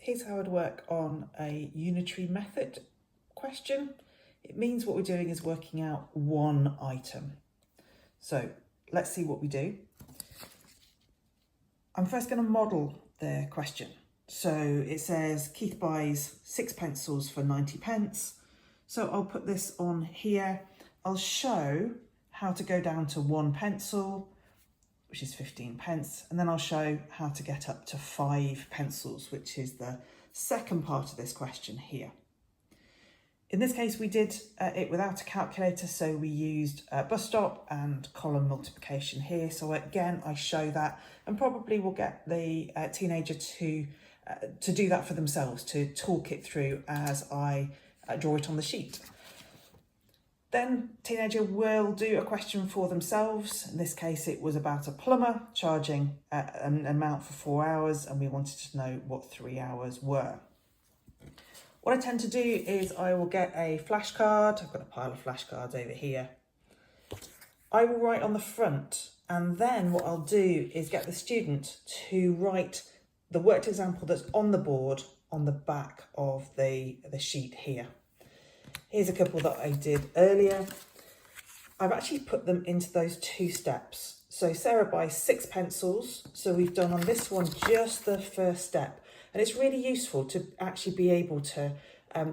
Here's how I'd work on a unitary method question. It means what we're doing is working out one item. So let's see what we do. I'm first going to model the question. So it says Keith buys 6 pencils for 90 pence. So I'll put this on here. I'll show how to go down to 1 pencil, which is 15 pence, and then I'll show how to get up to 5 pencils, which is the second part of this question here. In this case, we did it without a calculator, so we used bus stop and column multiplication here. So again, I show that, and probably will get the teenager to do that for themselves, to talk it through as I draw it on the sheet. Then teenager will do a question for themselves. In this case, it was about a plumber charging an amount for 4 hours, and we wanted to know what 3 hours were. What I tend to do is I will get a flashcard. I've got a pile of flashcards over here. I will write on the front, and then what I'll do is get the student to write the worked example that's on the board on the back of the sheet here. Here's a couple that I did earlier. I've actually put them into those 2 steps. So Sarah buys 6 pencils. So we've done on this one just the first step. And it's really useful to actually be able to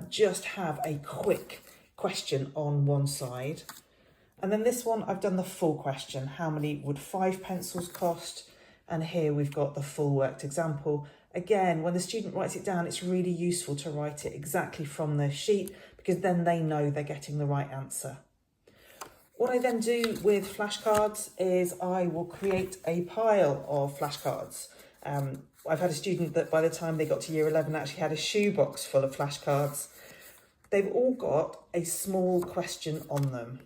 just have a quick question on one side. And then this one, I've done the full question. How many would 5 pencils cost? And here we've got the full worked example. Again, when the student writes it down, it's really useful to write it exactly from the sheet, because then they know they're getting the right answer. What I then do with flashcards is I will create a pile of flashcards. I've had a student that by the time they got to year 11 actually had a shoebox full of flashcards. They've all got a small question on them.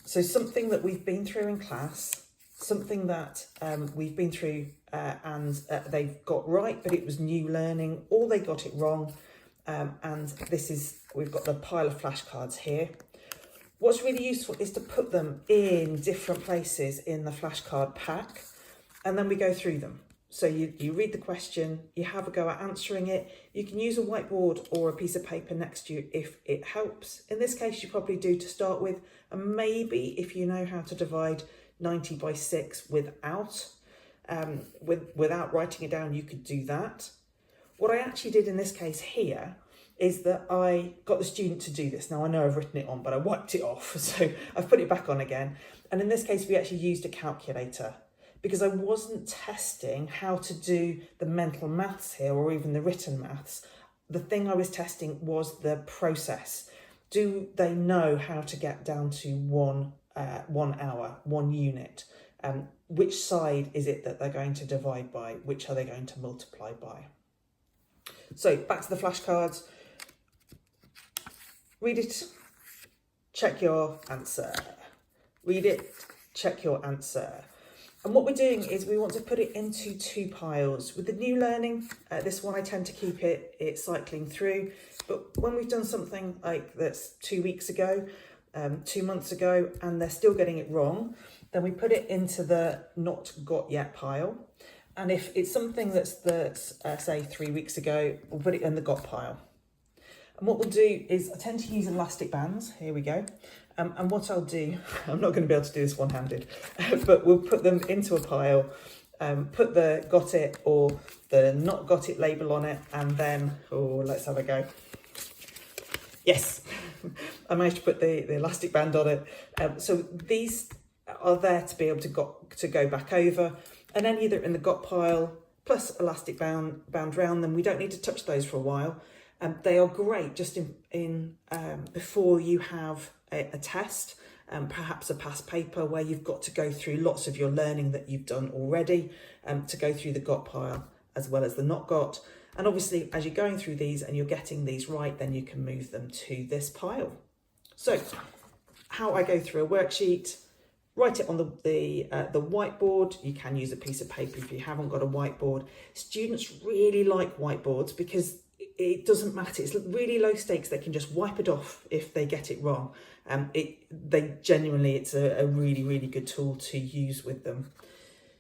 So something that we've been through in class, something that we've been through and they've got right, but it was new learning, or they got it wrong. And we've got the pile of flashcards here. What's really useful is to put them in different places in the flashcard pack, and then we go through them. So you read the question, you have a go at answering it. You can use a whiteboard or a piece of paper next to you if it helps. In this case, you probably do to start with, and maybe if you know how to divide 90 by 6 without writing it down, you could do that. What I actually did in this case here is that I got the student to do this. Now I know I've written it on, but I wiped it off. So I've put it back on again. And in this case, we actually used a calculator because I wasn't testing how to do the mental maths here or even the written maths. The thing I was testing was the process. Do they know how to get down to 1 hour, 1 unit? Which side is it that they're going to divide by? Which are they going to multiply by? So back to the flashcards. Read it, check your answer. Read it, check your answer. And what we're doing is we want to put it into 2 piles. With the new learning, this one I tend to keep it cycling through. But when we've done something like that's 2 weeks ago, 2 months ago, and they're still getting it wrong, then we put it into the not got yet pile. And if it's something that's say 3 weeks ago, we'll put it in the got pile. And what we'll do is I tend to use elastic bands. Here we go. And what I'll do, I'm not going to be able to do this one-handed, but we'll put them into a pile, put the got it or the not got it label on it, and then, let's have a go. Yes, I managed to put the elastic band on it. So these are there to be able to go back over, and then either in the got pile plus elastic bound round them. We don't need to touch those for a while. They are great just in before you have a test, perhaps a past paper where you've got to go through lots of your learning that you've done already, to go through the got pile as well as the not got. And obviously, as you're going through these and you're getting these right, then you can move them to this pile. So how I go through a worksheet, write it on the whiteboard. You can use a piece of paper if you haven't got a whiteboard. Students really like whiteboards because it doesn't matter. It's really low stakes. They can just wipe it off if they get it wrong. It's a really, really good tool to use with them.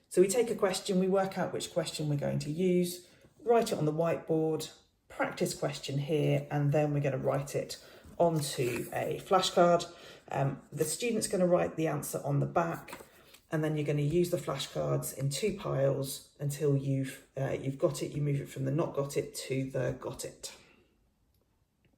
So we take a question, we work out which question we're going to use. write it on the whiteboard, practice question here, and then we're going to write it onto a flashcard. The student's going to write the answer on the back, and then you're going to use the flashcards in 2 piles until you've got it. You move it from the not got it to the got it.